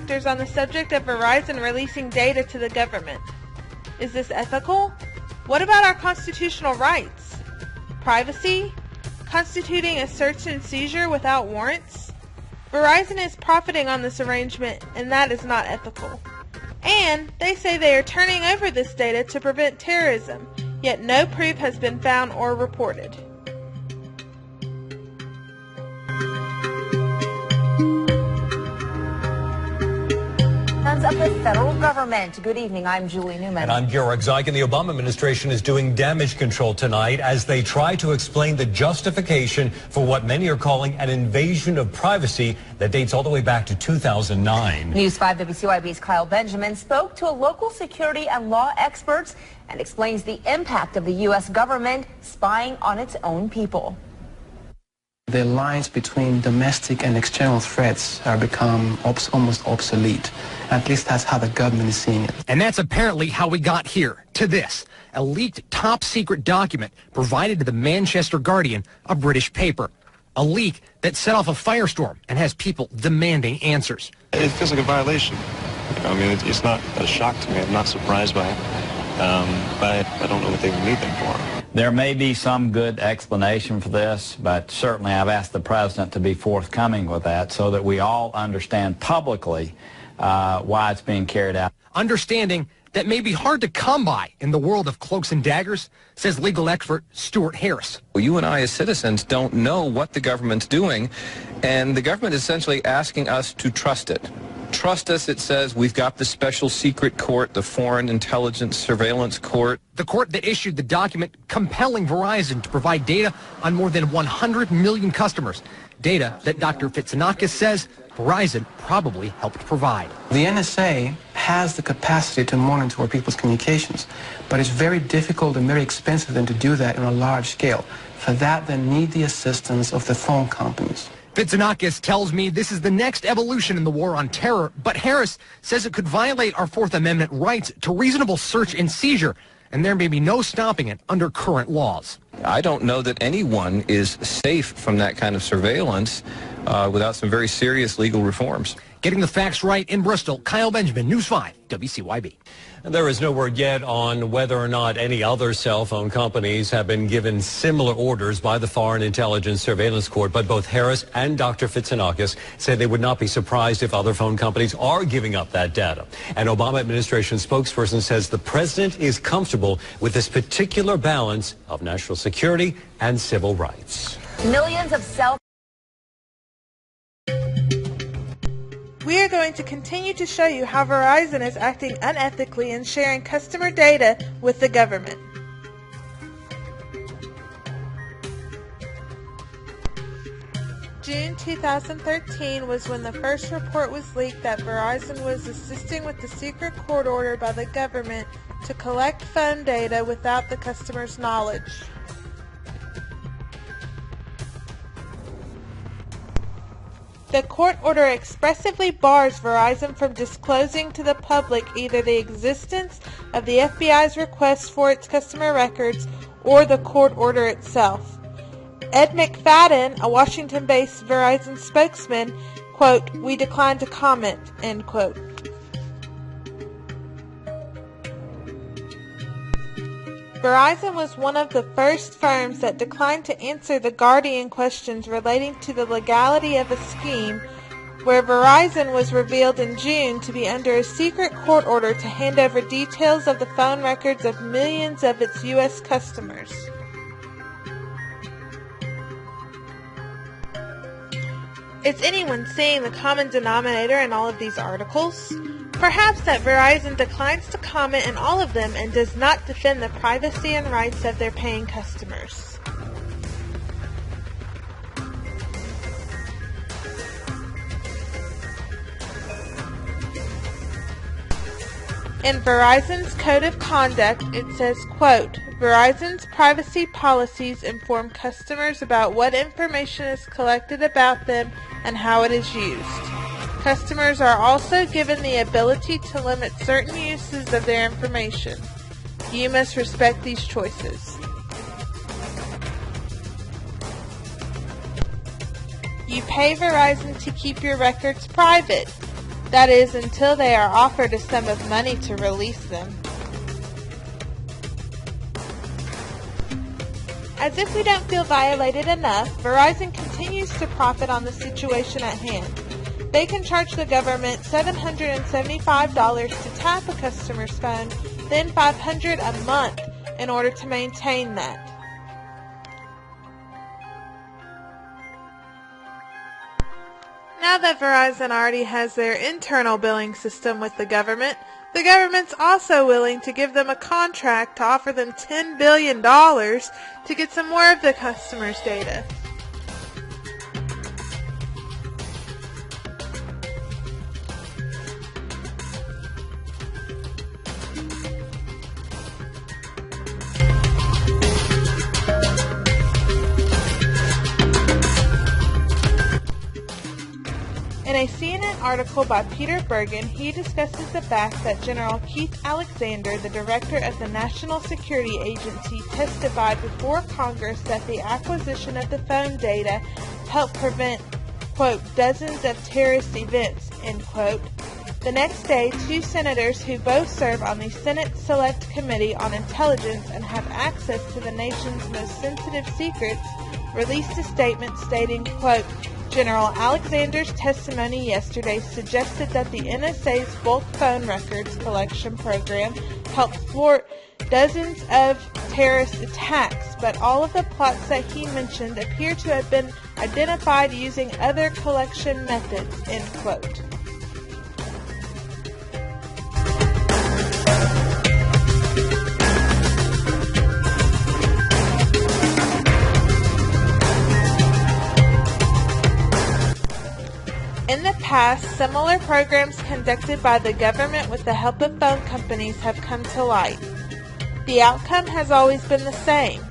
factors on the subject of Verizon releasing data to the government. Is this ethical? What about our constitutional rights? Privacy? Constituting a search and seizure without warrants? Verizon is profiting on this arrangement, and that is not ethical. And they say they are turning over this data to prevent terrorism, yet no proof has been found or reported. Of the federal government. Good evening, I'm Julie Newman. And I'm Georg Zeig, and the Obama administration is doing damage control tonight as they try to explain the justification for what many are calling an invasion of privacy that dates all the way back to 2009. News 5 WCYB's Kyle Benjamin spoke to a local security and law experts and explains the impact of the U.S. government spying on its own people. The lines between domestic and external threats are become almost obsolete. At least that's how the government is seeing it. And that's apparently how we got here, to this, a leaked top-secret document provided to the Manchester Guardian, a British paper. A leak that set off a firestorm and has people demanding answers. It feels like a violation. I mean, it's not a shock to me. I'm not surprised by it. But I don't know what they would need them for. There may be some good explanation for this, but certainly I've asked the president to be forthcoming with that so that we all understand publicly why it's being carried out. Understanding that may be hard to come by in the world of cloaks and daggers, says legal expert Stuart Harris. Well, you and I as citizens don't know what the government's doing, and the government is essentially asking us to trust it. Trust us, it says. We've got the special secret court, the Foreign Intelligence Surveillance Court. The court that issued the document compelling Verizon to provide data on more than 100 million customers. Data that Dr. Fitzanakis says Verizon probably helped provide. The NSA has the capacity to monitor people's communications, but it's very difficult and very expensive for them to do that on a large scale. For that, they need the assistance of the phone companies. Fitzanakis tells me this is the next evolution in the war on terror, but Harris says it could violate our Fourth Amendment rights to reasonable search and seizure, and there may be no stopping it under current laws. I don't know that anyone is safe from that kind of surveillance without some very serious legal reforms. Getting the facts right in Bristol, Kyle Benjamin, News 5, WCYB. And there is no word yet on whether or not any other cell phone companies have been given similar orders by the Foreign Intelligence Surveillance Court, but both Harris and Dr. Fitzanakis said they would not be surprised if other phone companies are giving up that data. An Obama administration spokesperson says the president is comfortable with this particular balance of national security and civil rights. Millions of cell We are going to continue to show you how Verizon is acting unethically and sharing customer data with the government. June 2013 was when the first report was leaked that Verizon was assisting with the secret court order by the government to collect phone data without the customer's knowledge. The court order expressly bars Verizon from disclosing to the public either the existence of the FBI's request for its customer records or the court order itself. Ed McFadden, a Washington-based Verizon spokesman, quote, "We decline to comment," end quote. Verizon was one of the first firms that declined to answer the Guardian questions relating to the legality of a scheme where Verizon was revealed in June to be under a secret court order to hand over details of the phone records of millions of its U.S. customers. Is anyone seeing the common denominator in all of these articles? Perhaps that Verizon declines to comment in all of them and does not defend the privacy and rights of their paying customers. In Verizon's Code of Conduct, it says, quote, "Verizon's privacy policies inform customers about what information is collected about them and how it is used. Customers are also given the ability to limit certain uses of their information. You must respect these choices." You pay Verizon to keep your records private. That is, until they are offered a sum of money to release them. As if we don't feel violated enough, Verizon continues to profit on the situation at hand. They can charge the government $775 to tap a customer's phone, then $500 a month in order to maintain that. Now that Verizon already has their internal billing system with the government's also willing to give them a contract to offer them $10 billion to get some more of the customer's data. In a CNN article by Peter Bergen, he discusses the fact that General Keith Alexander, the director of the National Security Agency, testified before Congress that the acquisition of the phone data helped prevent, quote, dozens of terrorist events, end quote. The next day, two senators who both serve on the Senate Select Committee on Intelligence and have access to the nation's most sensitive secrets released a statement stating, quote, General Alexander's testimony yesterday suggested that the NSA's bulk phone records collection program helped thwart dozens of terrorist attacks, but all of the plots that he mentioned appear to have been identified using other collection methods, end quote. In the past, similar programs conducted by the government with the help of phone companies have come to light. The outcome has always been the same.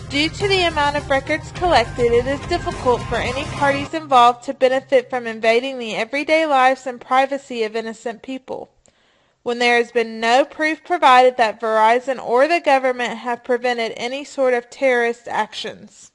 Due to the amount of records collected, it is difficult for any parties involved to benefit from invading the everyday lives and privacy of innocent people. When there has been no proof provided that Verizon or the government have prevented any sort of terrorist actions.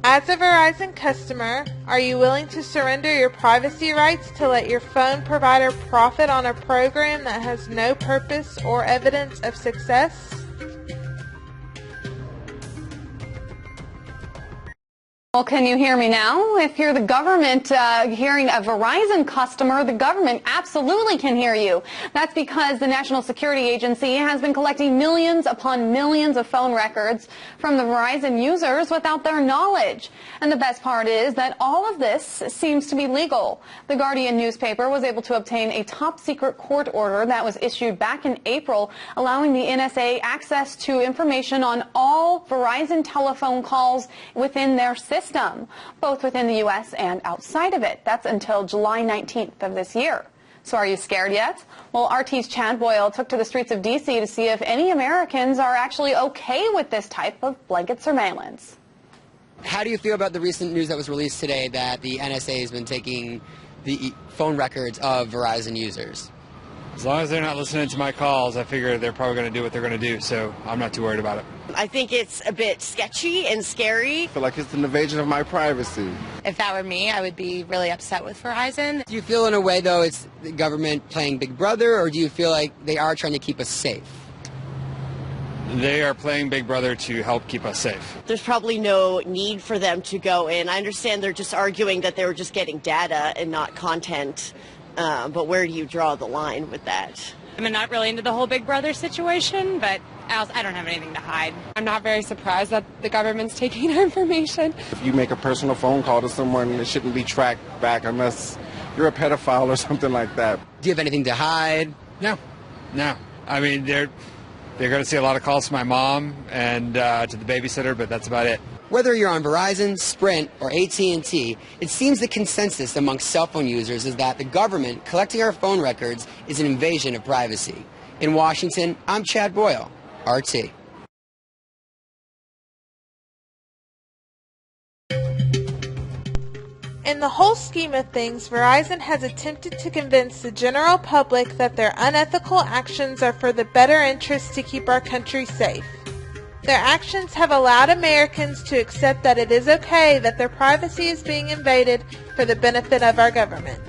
As a Verizon customer, are you willing to surrender your privacy rights to let your phone provider profit on a program that has no purpose or evidence of success? Well, can you hear me now? If you're the government hearing a Verizon customer, the government absolutely can hear you. That's because the National Security Agency has been collecting millions upon millions of phone records from the Verizon users without their knowledge. And the best part is that all of this seems to be legal. The Guardian newspaper was able to obtain a top-secret court order that was issued back in April, allowing the NSA access to information on all Verizon telephone calls within their system, both within the U.S. and outside of it. That's until July 19th of this year. So are you scared yet? Well, RT's Chad Boyle took to the streets of D.C. to see if any Americans are actually okay with this type of blanket surveillance. How do you feel about the recent news that was released today that the NSA has been taking the phone records of Verizon users? As long as they're not listening to my calls, I figure they're probably going to do what they're going to do, so I'm not too worried about it. I think it's a bit sketchy and scary. I feel like it's an invasion of my privacy. If that were me, I would be really upset with Verizon. Do you feel in a way, though, it's the government playing Big Brother, or do you feel like they are trying to keep us safe? They are playing Big Brother to help keep us safe. There's probably no need for them to go in. I understand they're just arguing that they were just getting data and not content. But where do you draw the line with that? I'm not really into the whole Big Brother situation, but I don't have anything to hide. I'm not very surprised that the government's taking our information. If you make a personal phone call to someone, it shouldn't be tracked back unless you're a pedophile or something like that. Do you have anything to hide? No. I mean, they're going to see a lot of calls to my mom and to the babysitter, but that's about it. Whether you're on Verizon, Sprint, or AT&T, it seems the consensus amongst cell phone users is that the government collecting our phone records is an invasion of privacy. In Washington, I'm Chad Boyle, RT. In the whole scheme of things, Verizon has attempted to convince the general public that their unethical actions are for the better interest to keep our country safe. Their actions have allowed Americans to accept that it is okay that their privacy is being invaded for the benefit of our government.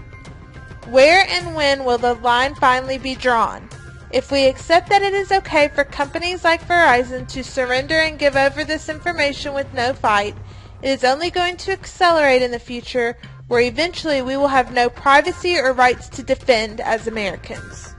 Where and when will the line finally be drawn? If we accept that it is okay for companies like Verizon to surrender and give over this information with no fight, it is only going to accelerate in the future, where eventually we will have no privacy or rights to defend as Americans.